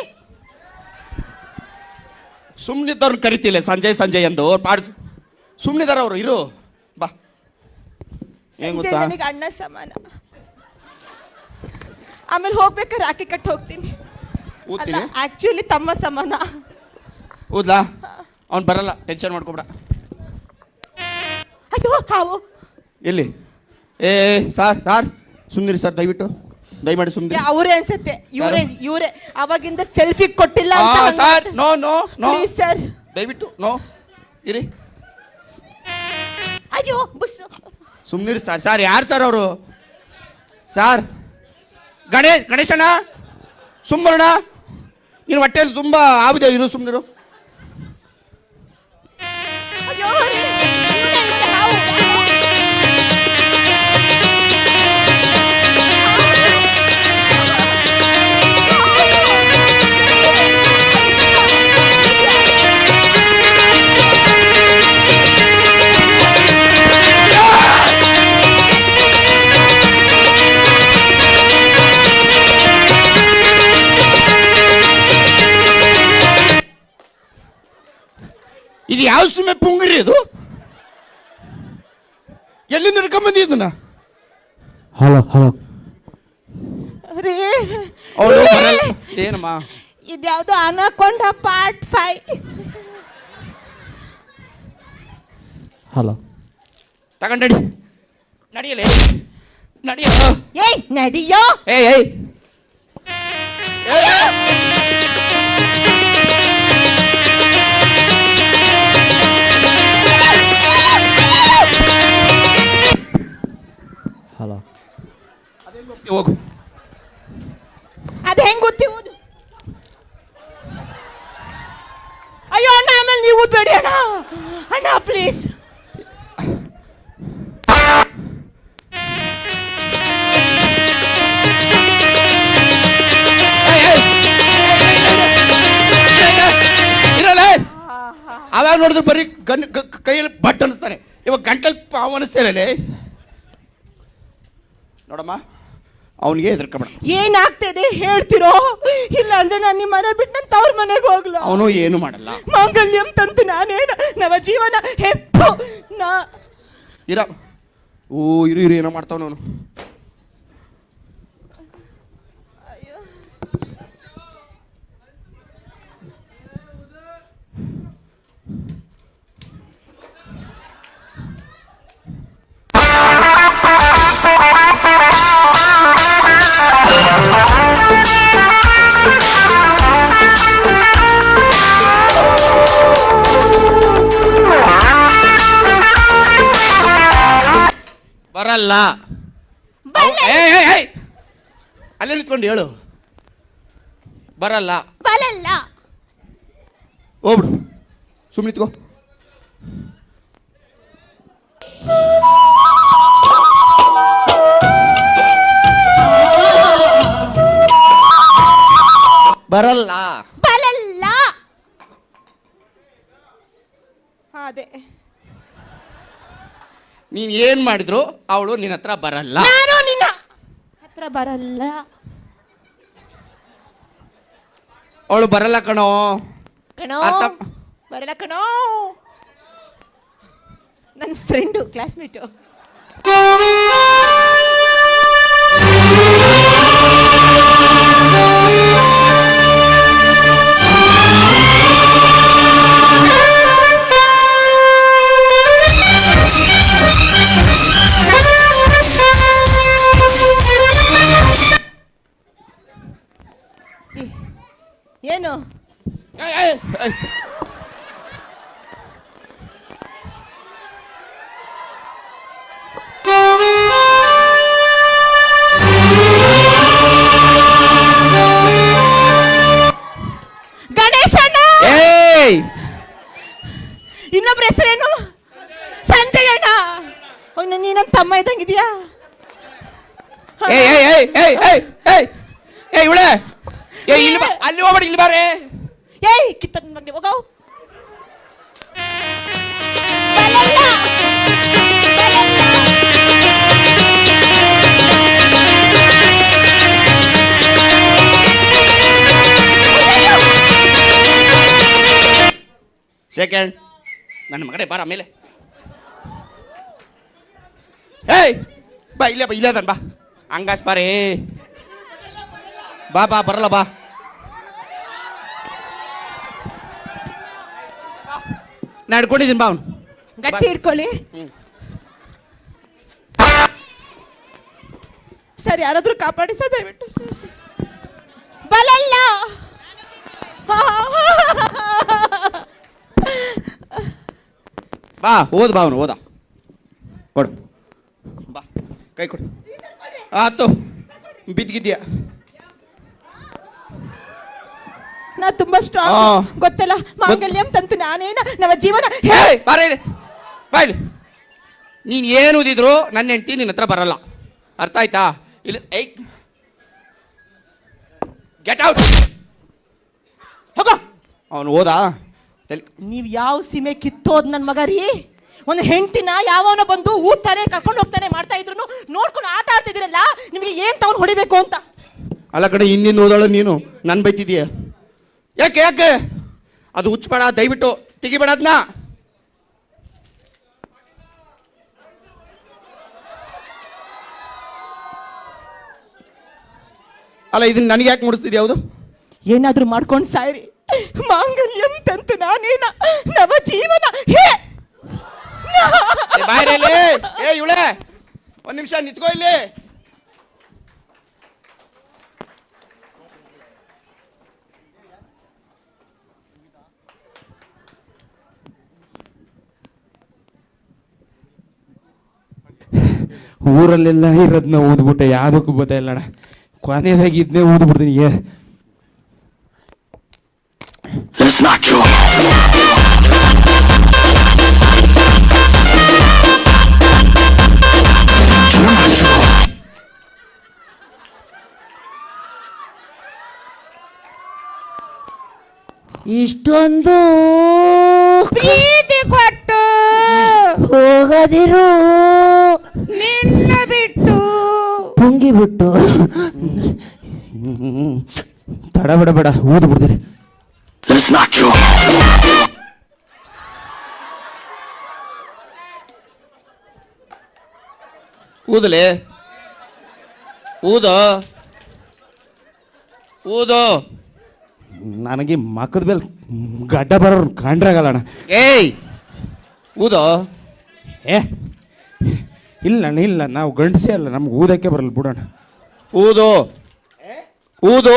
ಸುಮ್ಮನಿದ್ದವ್ರನ್ನ ಕರಿತಿಲ್ಲ ಸಂಜಯ್ ಎಂದು ಪಾಡ್ ಸುಮ್ಮನಿದಾರ ಅವರು ಇರು ಬಾ ಏನ್ ಸಂಜಯ್ ಗೊತ್ತಾ ನನಗೆ ಅಣ್ಣ ಸಮಾನ ಆಮೇಲೆ ಹೋಗ್ಬೇಕಾದ್ರೆ ರಾಖಿ ಕಟ್ಟಿ ಹೋಗ್ತೀನಿ ಓದ್ತೀನಿ ಆಕ್ಚುಲಿ ತಮ್ಮ ಸಮಾನ ಓದ್ಲಾ ಅವ್ನು ಬರಲ್ಲ ಟೆನ್ಷನ್ ಮಾಡ್ಕೊಬೇಡ ಅಯ್ಯೋ ಹಾವು ಎಲ್ಲಿ ಸಾರ್ ಸುಮ್ಮನಿರಿ ಸರ್ ದಯವಿಟ್ಟು ದಯಮಾಡಿ ಸುಮ್ಮನೆ. ಅವರೇ ಅನ್ಸುತ್ತೆ, ಇವರೇ ಅವಾಗಿಂದ ಸೆಲ್ಫಿ ಕೊಟ್ಟಿಲ್ಲ ಅಂತ. Sir no no no sir ದಯವಿಟ್ಟು ನೋ ಇರಿ. ಅಯ್ಯೋ ಬುಸ್. ಸುಮ್ಮನಿರಿ ಸರ್. ಸರ್ ಯಾರು ಸರ್ ಅವರು? ಸರ್ ಗಣೇಶಣ್ಣ ಸುಮ್ಮನ, ನೀನು ಹೊಟ್ಟೆಯಲ್ಲಿ ತುಂಬ ಆವಿದೆ, ಇರು ಸುಮ್ಮನಿರು. ಅಯ್ಯೋ ಇವ್ನೇ, ಹಾವು. ಇದು ಯಾವ ಸುಮ್ಮನೆ ಪುಂಗಿರಿ ಅದು? ಎಲ್ಲಿಂದ ಹಿಡ್ಕೊಂಬಂದಿ ಇದನ್ನ? Hello hello. ರೀ ಅವಳು ಏನಮ್ಮ? ಇದ್ಯಾವುದೋ ಅನಕೊಂಡ ಪಾರ್ಟ್ 5. ಹಲೋ. ತಗೊಂಡಡಿ ನಡಿಯಲೇ ನಡಿಯ. ಏಯ್ ನಡಿಯೋ. ಏಯ್ ಏಯ್ ಹಲೋ. ಹೋಗು. ಅದ್ ಹೆಂಗ್ ಗೊತ್ತಿ ಓದು? ಅಯ್ಯೋ ಅಣ್ಣ, ಆಮೇಲೆ ನೀವು ಓದ್ಬೇಡಿ ಅಣ್ಣ. ಅಣ್ಣ ಪ್ಲೀಸ್. ಅವಾಗ ನೋಡಿದ್ರೆ ಬರೀ ಕೈಯಲ್ಲಿ ಬಟ್ ಅನಿಸ್ತಾನೆ, ಇವಾಗ ಗಂಟಲ್ಲಿ ಪಾವು ಅನಿಸ್ತೇನೆ. ನೋಡಮ್ಮ, ಅವನಿಗೆ ಹೆದರ್ಕಬೇಡ. ಏನಾಗ್ತಿದೆ ಹೇಳ್ತಿರೋ? ಇಲ್ಲ ಅಂದ್ರೆ ನಾನು ನಿಮ್ಮ ಮನೆ ಬಿಟ್ಟು ನನ್ನ ತವ್ರ ಮನೆಗೆ ಹೋಗ್ಲ. ಅವನು ಏನು ಮಾಡಲ್ಲ. ಮಾಂಗಲ್ಯಂ ತಂತು ನಾನೇನ ನವ ಜೀವನ ಹೆಪ್ಪು ನಾ ಇರ. ಓ ಇರು ಏನೋ ಮಾಡ್ತಾವ ಅವನು. ಬರಲ್ಲ. ಅಲ್ಲೇ ನಿಂತ್ಕೊಂಡು ಹೇಳು. ಬರಲ್ಲ ಬರಲ್ಲ. ಹೋಗ್ಬಿಡು, ಸುಮ್ಮನೆ ನಿಂತ್ಕೋ. ಬರಲ್ಲ ಬರಲ್ಲ. ಅದೇ ನೀನ್ ಏನ್ ಮಾಡಿದ್ರು ಅವಳು ನಿನ್ನ ಹತ್ರ ಬರಲ್ಲ. ನಾನು ನಿನ್ನ ಹತ್ರ ಬರಲ್ಲ. ಅವಳು ಬರಲ್ಲ ಕಣೋ. ಕಣೋ ಅರ್ಥ- ಬರಲ್ಲ ಕಣೋ. ನನ್ನ ಫ್ರೆಂಡು, ಕ್ಲಾಸ್ಮೇಟು. ಏನು ಗಣೇಶಣ್ಣ? ಇನ್ನೊಬ್ರ ಹೆಸರೇನು? ಸಂಜಯ್ ಅಣ್ಣ. ನೀ ನನ್ನ ತಮ್ಮ ಇದ್ದಂಗಿದ್ಯಾ? ಇವಳೆ ಅಲ್ಲಿ ಹೋಗ್ಬೇಡಿ, ಇಲ್ಲಿ ಬಾರೆ. ಏಯ್ ಕಿತ್ತ ಮಗ್ನೆ ಹೋಗೋ. ಸೆಕೆಂಡ್ ನನ್ನ ಮಗನೇ ಬಾರ ಆಮೇಲೆ. ಏಯ್ ಬಾ, ಇಲ್ಲೇ ಬಾ, ಇಲ್ಲೇ ಅದನ್ ಬಾ. ಹಂಗಾಸ್ ಬಾರೇ. ಬಾ ಬಾ, ಬರಲ್ಲ ಬಾ. ನಡ್ಕೊಂಡಿದ್ದೀನಿ ಬಾ. ಅವನು ಗಟ್ಟಿ ಹಿಡ್ಕೊಳ್ಳಿ. ಸರ್ ಯಾರಾದ್ರೂ ಕಾಪಾಡಿ ಸರ್ ದಯವಿಟ್ಟು. ಬಲಲ್ಲ. ಬಾ ಓದ್ ಬಾ ಅವನು ಓದ ಕೊಡು ಬಾ ಕೈ ಕೊಡು ಆತು ಬಿದ್ದಿದ್ಯಾ ನಾ ತುಂಬಾ ಸ್ಟ್ರಾಂಗ್ ಗೊತ್ತಲ್ಲ. ಮಾಂಗಲ್ಯಂ ತಂತು ನಾನೇನ ನಮ್ಮ ಜೀವನ. ಬಾರ ಬಾಯ್ಲಿ ನೀನು ಏನು ಓದಿದ್ರು ನನ್ನ ಹೆಂಡತಿ ನಿನ್ನ ಹತ್ರ ಬರಲ್ಲ, ಅರ್ಥ ಆಯ್ತಾ? ಇಲ್ಲಿ ಐ ಗೆಟ್ ಔಟ್ ಹೋಗ. ಅವನು ಓದಾ ನೀವ್ ಯಾವ ಸೀಮೆ ಕಿತ್ತೋದ್ ನನ್ ಮಗ ರೀ. ಒಂದು ಹೆಂಡತಿನ ಯಾವನ ಬಂದು ಊದ್ತಾನೆ ಕರ್ಕೊಂಡು ಹೋಗ್ತಾನೆ ಮಾಡ್ತಾ ಇದ್ರು ನೋಡ್ಕೊಂಡು ಆಟ ಆಡ್ತಿದ್ದೀರಲ್ಲ, ನಿಮಗೆ ಏನ್ ತಗೊಂಡು ಹೊಡಿಬೇಕು ಅಂತ. ಅಲ್ಲ ಕಡೆ ಇನ್ನಿಂದ ಓದಾಳ ನೀನು ನನ್ ಬೈತಿದೀಯ ಯಾಕೆ ಯಾಕೆ? ಅದು ಹುಚ್ಚಬೇಡ, ದಯವಿಟ್ಟು ತೆಗಿಬೇಡ ಅದನ್ನ. ಅಲ್ಲ ಇದನ್ನ ನನಗೆ ಯಾಕೆ ಮುಡಿಸ್ತಿದ್ಯಾ? ಯಾವುದು ಏನಾದ್ರೂ ಮಾಡ್ಕೊಂಡು ಸಾಯ್ರಿ. ಮಾಂಗಲ್ಯಂ ತಂತು ನಾನೇನ ನವ ಜೀವನ. ಹೇ ಬಾಯ್ರಲ್ಲಿ ಏ ಇವಳೆ ಒಂದ್ ನಿಮಿಷ ನಿಂತ್ಕೋ ಇಲ್ಲಿ. ಊರಲ್ಲೆಲ್ಲ ಇರೋದನ್ನ ಓದ್ಬಿಟ್ಟೆ, ಯಾವುದಕ್ಕೂ ಗೊತ್ತಾಯಿಲ್ಲಣ್ಣ. ಕೊನೆಯದಾಗಿ ಇದನ್ನೇ ಓದ್ಬಿಡ್ತೀನಿ. ಇಷ್ಟೊಂದು ಪ್ರೀತಿ ಕೊಟ್ಟು ಹೋಗದಿರು ನಿನ್ನ ಬಿಟ್ಟು ಪುಂಗಿ ಬಿಟ್ಟು. ತಡ ಬೇಡ ಬೇಡ ಓದ್ಬಿಡ್ತೀನಿ. ಊದಲೆ ಊದ ಊದು. ನನಗೆ ಮಕ್ಕದ ಮೇಲೆ ಗಡ್ಡ ಬರೋರು ಕಂಡ್ರಾಗಲ್ಲಣ್ಣ. ಏಯ್ ಊದೋ. ಇಲ್ಲ ಅಣ್ಣ ಇಲ್ಲ, ನಾವು ಗಂಡಸೇ ಅಲ್ಲ, ನಮ್ಗೆ ಊದಕ್ಕೆ ಬರಲ್ಲ ಬಿಡೋಣ. ಊದು ಊದು.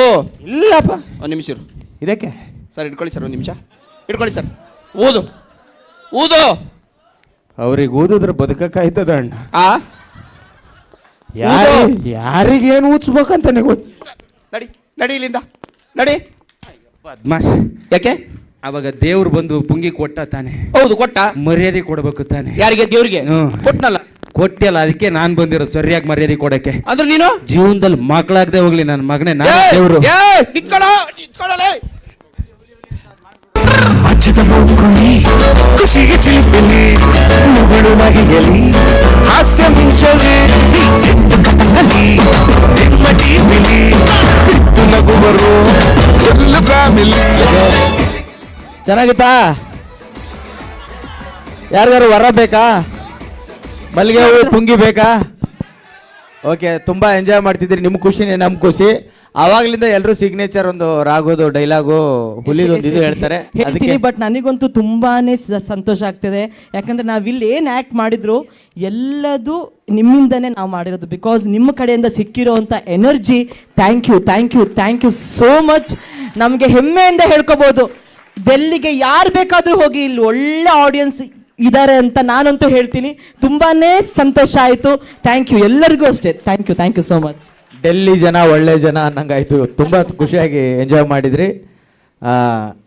ಇಲ್ಲಪ್ಪ ಒಂದು ನಿಮಿಷ ಇರು. ಇದಕ್ಕೆ ಸರ್ ಇಟ್ಕೊಳ್ಳಿ ಸರ್, ಒಂದು ನಿಮಿಷ ಇಟ್ಕೊಳ್ಳಿ ಸರ್. ಊದು ಊದು. ಅವ್ರಿಗೆ ಓದಿದ್ರೆ ಬದುಕಕ್ಕಾಯ್ತದ ಅಣ್ಣ. ಆ ಯಾರಿಗೇನು ಊದ್ಸ್ಬೇಕಂತಾನೆ ಗೊತ್ತು. ನಡಿ ನಡಿ ಇಲ್ಲಿಂದ ನಡಿ. ಬದ್ಮಾಶ್. ಯಾಕೆ? ಅವಾಗ ದೇವ್ರು ಬಂದು ಪುಂಗಿ ಕೊಟ್ಟ ತಾನೆ. ಹೌದು ಕೊಟ್ಟ. ಮರ್ಯಾದೆ ಕೊಡ್ಬೇಕು ತಾನೆ. ಯಾರಿಗೆ? ದೇವ್ರಿಗೆ ಕೊಟ್ನಲ್ಲ. ಕೊಟ್ಟಿಲ್ಲ, ಅದಕ್ಕೆ ನಾನ್ ಬಂದಿರೋ ಸರಿಯಾಗಿ ಮರ್ಯಾದೆ ಕೊಡಕ್ಕೆ. ಅಂದ್ರೆ ನೀನು ಜೀವನದಲ್ಲಿ ಮಕ್ಕಳಾಗದೆ ಹೋಗ್ಲಿ ನನ್ನ ಮಗನೇ ನಾನು ದೇವ್ರು. ಖುಷಿಗೆ ಚಿಲಿಪಿಲಿ ಮುಗಳು ನಗೆಯಲಿ ಹಾಸ್ಯ ಮಿಂಚಲಿ ನಿಮ್ಮ ಟಿವಿಲಿ ಇತ್ತು ನಗುವರು ಫುಲ್ ಫ್ಯಾಮಿಲಿ. ಚೆನ್ನಾಗಿತ್ತಾ? ಯಾರಿಗಾರು ವರ ಬೇಕಾ? ಮಲ್ಲಿಗೆ ಹೂವು ಪುಂಗಿ ಬೇಕಾ? ಓಕೆ, ತುಂಬ ಎಂಜಾಯ್ ಮಾಡ್ತಿದ್ರಿ. ನಿಮ್ಮ ಖುಷಿನೇ ನಮ್ಮ ಖುಷಿ. ಆವಾಗ್ಲಿಂದ ಎಲ್ಲರೂ ಸಿಗ್ನೇಚರ್ ಒಂದು ರಾಗೋದು ಡೈಲಾಗು ಹುಲಿದೊಂದು ಇದು ಹೇಳ್ತಾರೆ. ಅದಕ್ಕೆ ಬಟ್ ನನಗಂತೂ ತುಂಬಾನೇ ಸಂತೋಷ ಆಗ್ತಿದೆ. ಯಾಕಂದ್ರೆ ನಾವಿಲ್ಲಿ ಏನು ಆ್ಯಕ್ಟ್ ಮಾಡಿದ್ರು ಎಲ್ಲದು ನಿಮ್ಮಿಂದನೇ ನಾವು ಮಾಡಿರೋದು. ಬಿಕಾಸ್ ನಿಮ್ಮ ಕಡೆಯಿಂದ ಸಿಕ್ಕಿರೋವಂಥ energy, thank you thank you thank you so much. ನಮಗೆ ಹೆಮ್ಮೆಯಿಂದ ಹೇಳ್ಕೊಬೋದು, ಡೆಲ್ಲಿಗೆ ಯಾರು ಬೇಕಾದರೂ ಹೋಗಿ ಇಲ್ಲಿ ಒಳ್ಳೆ ಆಡಿಯನ್ಸ್ ಇದ್ದಾರೆ ಅಂತ ನಾನಂತೂ ಹೇಳ್ತೀನಿ. ತುಂಬಾನೇ ಸಂತೋಷ ಆಯಿತು. ಥ್ಯಾಂಕ್ ಯು ಎಲ್ಲರಿಗೂ ಅಷ್ಟೇ. Thank you so much. Delhi ಜನ ಒಳ್ಳೆ ಜನ ಅನ್ನಂಗಾಯ್ತು. ತುಂಬ ಖುಷಿಯಾಗಿ ಎಂಜಾಯ್ ಮಾಡಿದ್ರಿ.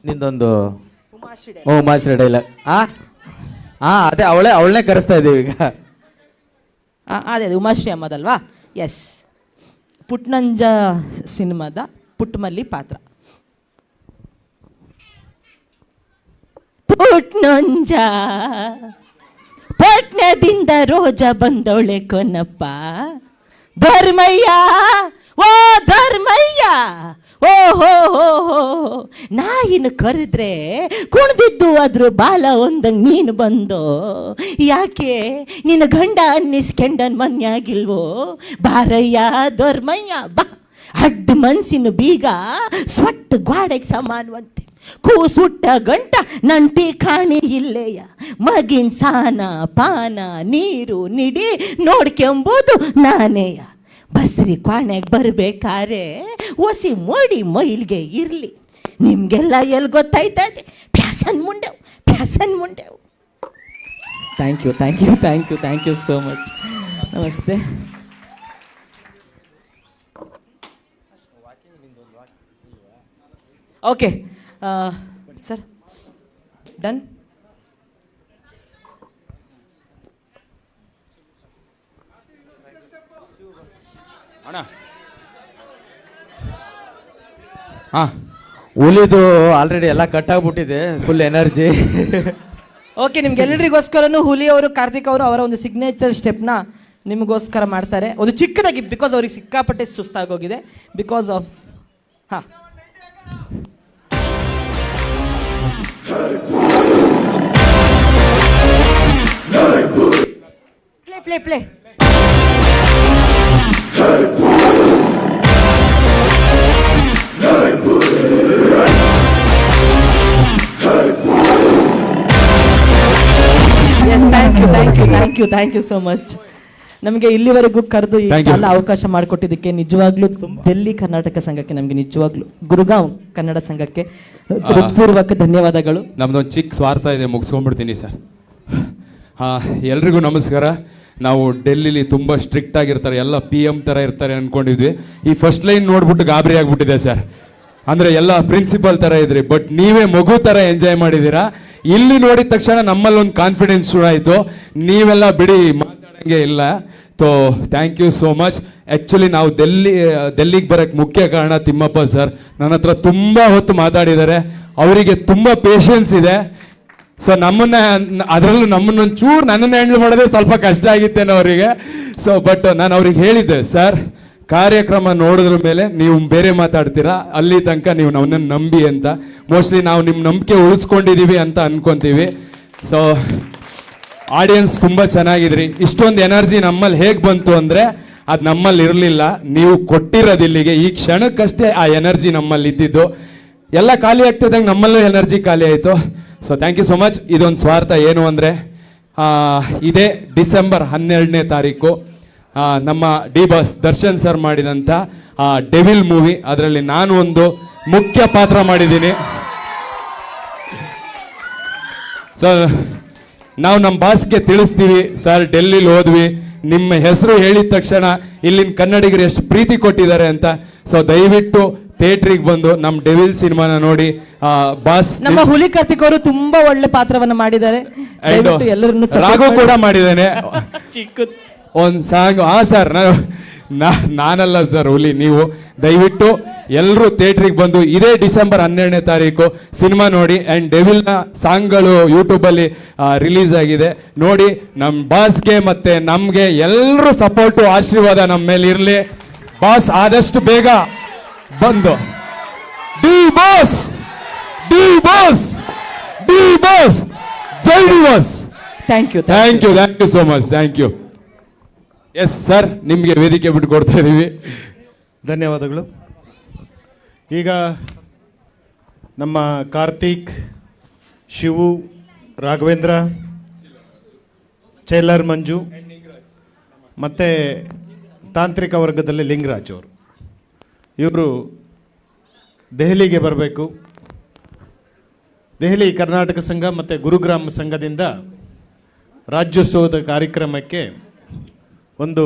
ನಿಂದೊಂದು ಉಮಾಶ್ರೀ ಡೈಲಾಗ್. ಅದೇ ಅವಳನ್ನೇ ಕರೆಸ್ತಾ ಇದ್ದೀವಿ ಈಗ. ಅದೇ ಉಮಾಶ್ರೀ ಅಮ್ಮದಲ್ವಾ? ಎಸ್, ಪುಟ್ನಂಜ ಸಿನಿಮಾದ ಪುಟ್ಟಮಲ್ಲಿ ಪಾತ್ರ. ಪುಟ್ನಂಜ ಪಟ್ನದಿಂದ ರೋಜ ಬಂದವಳೆ ಕೊನಪ್ಪ. ಧರ್ಮಯ್ಯ ಓ ಧರ್ಮಯ್ಯ ಓ ಹೋ ಹೋ ಹೋ, ನಾಯಿನ ಕರೆದ್ರೆ ಕುಣಿದಿದ್ದು ಅದ್ರ ಬಾಲ ಒಂದಂಗೆ ನೀನು ಬಂದೋ. ಯಾಕೆ ನಿನ್ನ ಗಂಡ ಅನ್ನಿಸ್ಕೆಂಡನ್ ಮನ್ಯಾಗಿಲ್ವೋ? ಬಾರಯ್ಯ ಧರ್ಮಯ್ಯ ಬಾ. ಅಡ್ಡ ಮನ್ಸಿನ ಬೀಗ ಸ್ವಟ್ಟ ಗ್ವಾಡೆಗೆ ಸಮಾನವಂತೆ. ಕೂಸುಟ್ಟ ಗಂಟ ನಂಟಿ ಕಾಣಿ ಇಲ್ಲೆಯ. ಮಗಿನ ಸಾನ ಪಾನ ನೀರು ನಿಡಿ ನೋಡ್ಕೆಂಬುದು ನಾನೇಯ. ಬಸ್ರಿ ಕ್ವಾಣೆಗೆ ಬರ್ಬೇಕಾರೆ ಒಸಿ ಮೋಡಿ ಮೈಲ್ಗೆ ಇರಲಿ. ನಿಮಗೆಲ್ಲ ಎಲ್ಲಿ ಗೊತ್ತಾಯ್ತದೆ? ಪ್ಯಾಸನ್ ಮುಂಡೆವು. Thank you so much. ನಮಸ್ತೆ. Okay sir, done. ಅಣ್ಣ ಹಾಂ, ಹುಲಿದು ಆಲ್ರೆಡಿ ಎಲ್ಲ ಕಟ್ ಆಗ್ಬಿಟ್ಟಿದೆ, ಫುಲ್ ಎನರ್ಜಿ. ಓಕೆ, ನಿಮ್ಗೆಲ್ಲರಿಗೋಸ್ಕರನೂ ಹುಲಿ ಅವರು, ಕಾರ್ತಿಕ್ ಅವರು ಅವರ ಒಂದು ಸಿಗ್ನೇಚರ್ ಸ್ಟೆಪ್ನ ನಿಮಗೋಸ್ಕರ ಮಾಡ್ತಾರೆ. ಒಂದು ಚಿಕ್ಕದಾಗಿ, ಬಿಕಾಸ್ ಅವ್ರಿಗೆ ಸಿಕ್ಕಾಪಟ್ಟೆ ಸುಸ್ತಾಗೋಗಿದೆ ಬಿಕಾಸ್ ಆಫ್ ಹಾಂ. Play. Yes, thank you so much. ನಮಗೆ ಇಲ್ಲಿವರೆಗೂ ಕರೆದು ಈ ಎಲ್ಲ ಅವಕಾಶ ಮಾಡಿಕೊಟ್ಟಿದ್ದಕ್ಕೆ ನಿಜವಾಗ್ಲೂ ಡೆಲ್ಲಿ ಕರ್ನಾಟಕ ಸಂಘಕ್ಕೆ, ನಮಗೆ ನಿಜವಾಗ್ಲೂ ಗುರುಗಾಂವ್ ಕನ್ನಡ ಸಂಘಕ್ಕೆ ಹೃತ್ಪೂರ್ವಕ ಧನ್ಯವಾದಗಳು. ನಮ್ದೊಂದು ಚಿಕ್ಕ ಸ್ವಾರ್ಥ ಇದೆ, ಮುಗಿಸ್ಕೊಂಡ್ಬಿಡ್ತೀನಿ ಸರ್. ಎಲ್ರಿಗೂ ನಮಸ್ಕಾರ. ನಾವು ಡೆಲ್ಲಿಲಿ ತುಂಬ ಸ್ಟ್ರಿಕ್ಟ್ ಆಗಿರ್ತಾರೆ, ಎಲ್ಲ PM ಥರ ಇರ್ತಾರೆ ಅಂದ್ಕೊಂಡಿದ್ವಿ. ಈ ಫಸ್ಟ್ ಲೈನ್ ನೋಡ್ಬಿಟ್ಟು ಗಾಬರಿ ಆಗಿಬಿಟ್ಟಿದೆ ಸರ್. ಅಂದರೆ ಎಲ್ಲ ಪ್ರಿನ್ಸಿಪಲ್ ಥರ ಇದ್ರಿ, ಬಟ್ ನೀವೇ ಮಗು ಥರ ಎಂಜಾಯ್ ಮಾಡಿದ್ದೀರಾ. ಇಲ್ಲಿ ನೋಡಿದ ತಕ್ಷಣ ನಮ್ಮಲ್ಲಿ ಒಂದು ಕಾನ್ಫಿಡೆನ್ಸ್ ಶುರು ಆಯಿತು. ನೀವೆಲ್ಲ ಬಿಡಿ, ಮಾತಾಡೋಂಗೆ ಇಲ್ಲ. So thank you so much. Actually ನಾವು ಡೆಲ್ಲಿಗೆ ಬರೋಕ್ಕೆ ಮುಖ್ಯ ಕಾರಣ ತಿಮ್ಮಪ್ಪ ಸರ್. ನನ್ನ ಹತ್ರ ತುಂಬ ಹೊತ್ತು ಮಾತಾಡಿದ್ದಾರೆ. ಅವರಿಗೆ ತುಂಬ ಪೇಷನ್ಸ್ ಇದೆ. ಸೊ ಅದರಲ್ಲೂ ನಮ್ಮನ್ನೊಂಚೂರು ನನ್ನನ್ನು ಹ್ಯಾಂಡಲ್ ಮಾಡೋದೇ ಸ್ವಲ್ಪ ಕಷ್ಟ ಆಗಿತ್ತೇನೋ ಅವರಿಗೆ. ಸೊ ಬಟ್ ನಾನು ಅವ್ರಿಗೆ ಹೇಳಿದ್ದೆ, ಸರ್ ಕಾರ್ಯಕ್ರಮ ನೋಡಿದ್ರ ಮೇಲೆ ನೀವು ಬೇರೆ ಮಾತಾಡ್ತೀರಾ, ಅಲ್ಲಿ ತನಕ ನೀವು ನಮ್ಮನ್ನು ನಂಬಿ ಅಂತ. ಮೋಸ್ಟ್ಲಿ ನಾವು ನಿಮ್ಮ ನಂಬಿಕೆ ಉಳಿಸ್ಕೊಂಡಿದ್ದೀವಿ ಅಂತ ಅನ್ಕೊಂತೀವಿ. ಸೊ ಆಡಿಯನ್ಸ್ ತುಂಬ ಚೆನ್ನಾಗಿದ್ರಿ. ಇಷ್ಟೊಂದು ಎನರ್ಜಿ ನಮ್ಮಲ್ಲಿ ಹೇಗೆ ಬಂತು ಅಂದರೆ ಅದು ನಮ್ಮಲ್ಲಿ ಇರಲಿಲ್ಲ, ನೀವು ಕೊಟ್ಟಿರೋದು ಇಲ್ಲಿಗೆ. ಈ ಕ್ಷಣಕ್ಕಷ್ಟೇ ಆ ಎನರ್ಜಿ ನಮ್ಮಲ್ಲಿ ಇದ್ದಿದ್ದು. ಎಲ್ಲ ಖಾಲಿ ಆಗ್ತಿದ್ದಂಗೆ ನಮ್ಮಲ್ಲೂ ಎನರ್ಜಿ ಖಾಲಿ ಆಯಿತು. So thank you so much. ಇದೊಂದು ಸ್ವಾರ್ಥ ಏನು ಅಂದರೆ, ಇದೇ ಡಿಸೆಂಬರ್ 12ನೇ ತಾರೀಕು ನಮ್ಮ ಡಿ-ಬಾಸ್ ದರ್ಶನ್ ಸರ್ ಮಾಡಿದಂಥ ಡೆವಿಲ್ ಮೂವಿ, ಅದರಲ್ಲಿ ನಾನು ಒಂದು ಮುಖ್ಯ ಪಾತ್ರ ಮಾಡಿದ್ದೀನಿ. ಸೊ ನಾವು ನಮ್ಮ ಬಾಸ್ಗೆ ತಿಳಿಸ್ತೀವಿ, ಸರ್ ಡೆಲ್ಲಿಲಿ ಹೋದ್ವಿ, ನಿಮ್ಮ ಹೆಸರು ಹೇಳಿದ ತಕ್ಷಣ ಇಲ್ಲಿನ ಕನ್ನಡಿಗರು ಎಷ್ಟು ಪ್ರೀತಿ ಕೊಟ್ಟಿದ್ದಾರೆ ಅಂತ. ಸೊ ದಯವಿಟ್ಟು ಥಿಯೇಟ್ರಿಗೆ ಬಂದು ನಮ್ಮ ಡೆವಿಲ್ ಸಿನಿಮಾನ ನೋಡಿ. ಬಾಸ್, ನಮ್ಮ ಹುಲಿ ಕಾರ್ತಿಕ್ ಅವರು ತುಂಬಾ ಒಳ್ಳೆ ಪಾತ್ರವನ್ನ ಮಾಡಿದ್ದಾರೆ. ಎಲ್ಲರನ್ನು ರಾಘು ಕೂಡ ಮಾಡಿದ್ದೇನೆ ಒಂದು ಸಾಂಗ್. ಸರ್ ನಾನಲ್ಲ ಸರ್ ಹುಲಿ, ನೀವು ದಯವಿಟ್ಟು ಎಲ್ಲರೂ ಥಿಯೇಟ್ರಿಗೆ ಬಂದು ಇದೇ ಡಿಸೆಂಬರ್ 12ನೇ ತಾರೀಕು ಸಿನಿಮಾ ನೋಡಿ. ಆ್ಯಂಡ್ ಡೆವಿಲ್ನ ಸಾಂಗ್ಗಳು ಯೂಟ್ಯೂಬಲ್ಲಿ ರಿಲೀಸ್ ಆಗಿದೆ, ನೋಡಿ. ನಮ್ಮ ಬಾಸ್ಗೆ ಮತ್ತೆ ನಮಗೆ ಎಲ್ಲರೂ ಸಪೋರ್ಟು ಆಶೀರ್ವಾದ ನಮ್ಮ ಮೇಲೆ ಇರಲಿ. ಬಾಸ್ ಆದಷ್ಟು ಬೇಗ ಬಂದು ಡಿ-ಬಾಸ್ ಜೈ D Boss. Thank you so much. Thank you. Yes sir, ನಿಮಗೆ ವೇದಿಕೆ ಬಿಟ್ಟು ಕೊಡ್ತಾ ಇದ್ದೀವಿ. ಧನ್ಯವಾದಗಳು. ಈಗ ನಮ್ಮ ಕಾರ್ತಿಕ್, ಶಿವು, ರಾಘವೇಂದ್ರ, ಚೈಲರ್ ಮಂಜು ಮತ್ತು ತಾಂತ್ರಿಕ ವರ್ಗದಲ್ಲಿ ಲಿಂಗರಾಜ್ ಅವರು, ಇವರು ದೆಹಲಿಗೆ ಬರಬೇಕು. ದೆಹಲಿ ಕರ್ನಾಟಕ ಸಂಘ ಮತ್ತು ಗುರುಗ್ರಾಮ ಸಂಘದಿಂದ ರಾಜ್ಯೋತ್ಸವದ ಕಾರ್ಯಕ್ರಮಕ್ಕೆ ಒಂದು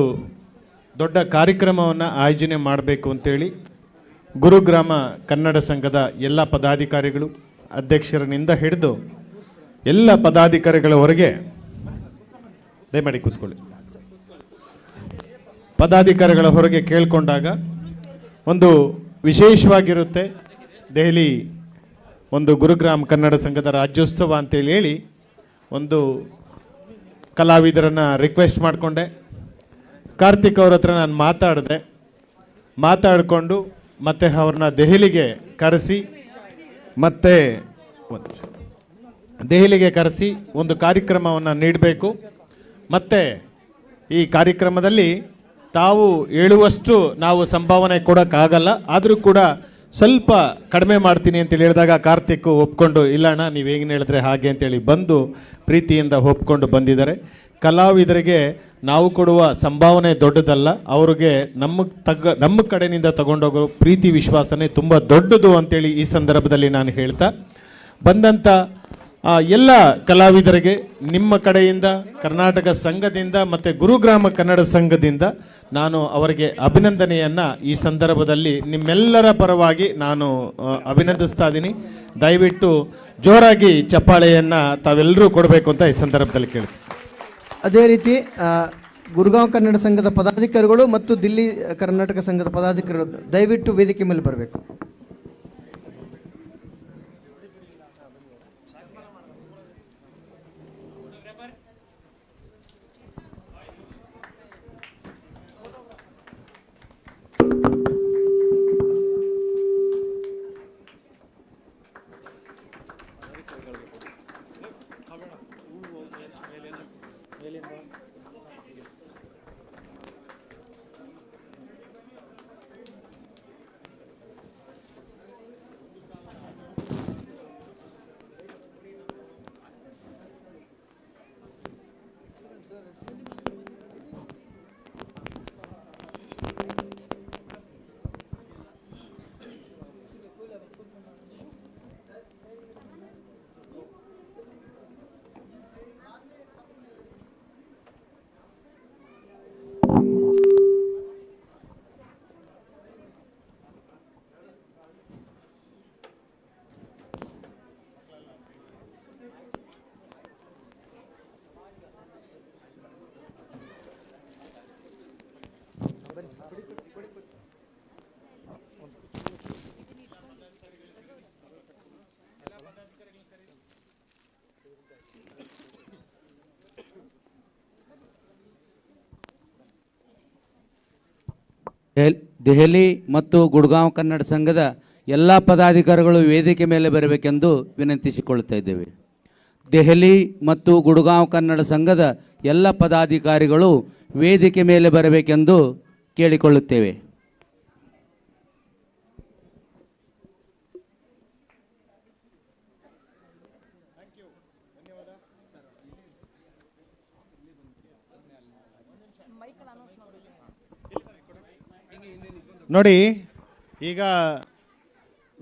ದೊಡ್ಡ ಕಾರ್ಯಕ್ರಮವನ್ನು ಆಯೋಜನೆ ಮಾಡಬೇಕು ಅಂತೇಳಿ ಗುರುಗ್ರಾಮ ಕನ್ನಡ ಸಂಘದ ಎಲ್ಲ ಪದಾಧಿಕಾರಿಗಳು, ಅಧ್ಯಕ್ಷರನಿಂದ ಹಿಡಿದು ಎಲ್ಲ ಪದಾಧಿಕಾರಿಗಳವರೆಗೆ, ದಯಮಾಡಿ ಕೂತ್ಕೊಳ್ಳಿ, ಪದಾಧಿಕಾರಿಗಳ ಹೊರಗೆ ಕೇಳಿಕೊಂಡಾಗ ಒಂದು ವಿಶೇಷವಾಗಿರುತ್ತೆ. ದೆಹಲಿ ಒಂದು ಗುರುಗ್ರಾಮ್ ಕನ್ನಡ ಸಂಘದ ರಾಜ್ಯೋತ್ಸವ ಅಂತೇಳಿ ಹೇಳಿ ಒಂದು ಕಲಾವಿದರನ್ನು ರಿಕ್ವೆಸ್ಟ್ ಮಾಡಿಕೊಂಡೆ. ಕಾರ್ತಿಕ್ ಅವ್ರ ಹತ್ರ ನಾನು ಮಾತಾಡಿಕೊಂಡು ಮತ್ತೆ ಅವ್ರನ್ನ ದೆಹಲಿಗೆ ಕರೆಸಿ ಒಂದು ಕಾರ್ಯಕ್ರಮವನ್ನು ನೀಡಬೇಕು. ಮತ್ತು ಈ ಕಾರ್ಯಕ್ರಮದಲ್ಲಿ ತಾವು ಹೇಳುವಷ್ಟು ನಾವು ಸಂಭಾವನೆ ಕೊಡೋಕ್ಕಾಗಲ್ಲ, ಆದರೂ ಕೂಡ ಸ್ವಲ್ಪ ಕಡಿಮೆ ಮಾಡ್ತೀನಿ ಅಂತೇಳಿ ಹೇಳಿದಾಗ ಕಾರ್ತಿಕ್ ಒಪ್ಕೊಂಡು, ಇಲ್ಲಣ್ಣ ನೀವು ಹೇಗೆ ಹೇಳಿದ್ರೆ ಹಾಗೆ ಅಂತೇಳಿ ಬಂದು ಪ್ರೀತಿಯಿಂದ ಒಪ್ಕೊಂಡು ಬಂದಿದ್ದಾರೆ. ಕಲಾವಿದರಿಗೆ ನಾವು ಕೊಡುವ ಸಂಭಾವನೆ ದೊಡ್ಡದಲ್ಲ, ಅವ್ರಿಗೆ ನಮ್ಮ ಕಡೆಯಿಂದ ತಗೊಂಡೋಗೋ ಪ್ರೀತಿ ವಿಶ್ವಾಸನೆ ತುಂಬ ದೊಡ್ಡದು ಅಂತೇಳಿ ಈ ಸಂದರ್ಭದಲ್ಲಿ ನಾನು ಹೇಳ್ತಾ, ಬಂದಂಥ ಎಲ್ಲ ಕಲಾವಿದರಿಗೆ ನಿಮ್ಮ ಕಡೆಯಿಂದ, ಕರ್ನಾಟಕ ಸಂಘದಿಂದ ಮತ್ತು ಗುರುಗ್ರಾಮ ಕನ್ನಡ ಸಂಘದಿಂದ ನಾನು ಅವರಿಗೆ ಅಭಿನಂದನೆಯನ್ನು ಈ ಸಂದರ್ಭದಲ್ಲಿ ನಿಮ್ಮೆಲ್ಲರ ಪರವಾಗಿ ನಾನು ಅಭಿನಂದಿಸ್ತಾ ಇದ್ದೀನಿ. ದಯವಿಟ್ಟು ಜೋರಾಗಿ ಚಪ್ಪಾಳೆಯನ್ನು ತಾವೆಲ್ಲರೂ ಕೊಡಬೇಕು ಅಂತ ಈ ಸಂದರ್ಭದಲ್ಲಿ ಕೇಳ್ತೀನಿ. ಅದೇ ರೀತಿ ಗುರುಗಾಂವ್ ಕನ್ನಡ ಸಂಘದ ಪದಾಧಿಕಾರಿಗಳು ಮತ್ತು ದಿಲ್ಲಿ ಕರ್ನಾಟಕ ಸಂಘದ ಪದಾಧಿಕಾರಿಗಳು ದಯವಿಟ್ಟು ವೇದಿಕೆ ಮೇಲೆ ಬರಬೇಕು. ದೆಹಲಿ ಮತ್ತು ಗುಡ್ಗಾಂವ್ ಕನ್ನಡ ಸಂಘದ ಎಲ್ಲ ಪದಾಧಿಕಾರಿಗಳು ವೇದಿಕೆ ಮೇಲೆ ಬರಬೇಕೆಂದು ವಿನಂತಿಸಿಕೊಳ್ಳುತ್ತಾ ಇದ್ದೇವೆ. ದೆಹಲಿ ಮತ್ತು ಗುಡ್ಗಾಂವ್ ಕನ್ನಡ ಸಂಘದ ಎಲ್ಲ ಪದಾಧಿಕಾರಿಗಳು ವೇದಿಕೆ ಮೇಲೆ ಬರಬೇಕೆಂದು ಕೇಳಿಕೊಳ್ಳುತ್ತೇವೆ. ನೋಡಿ, ಈಗ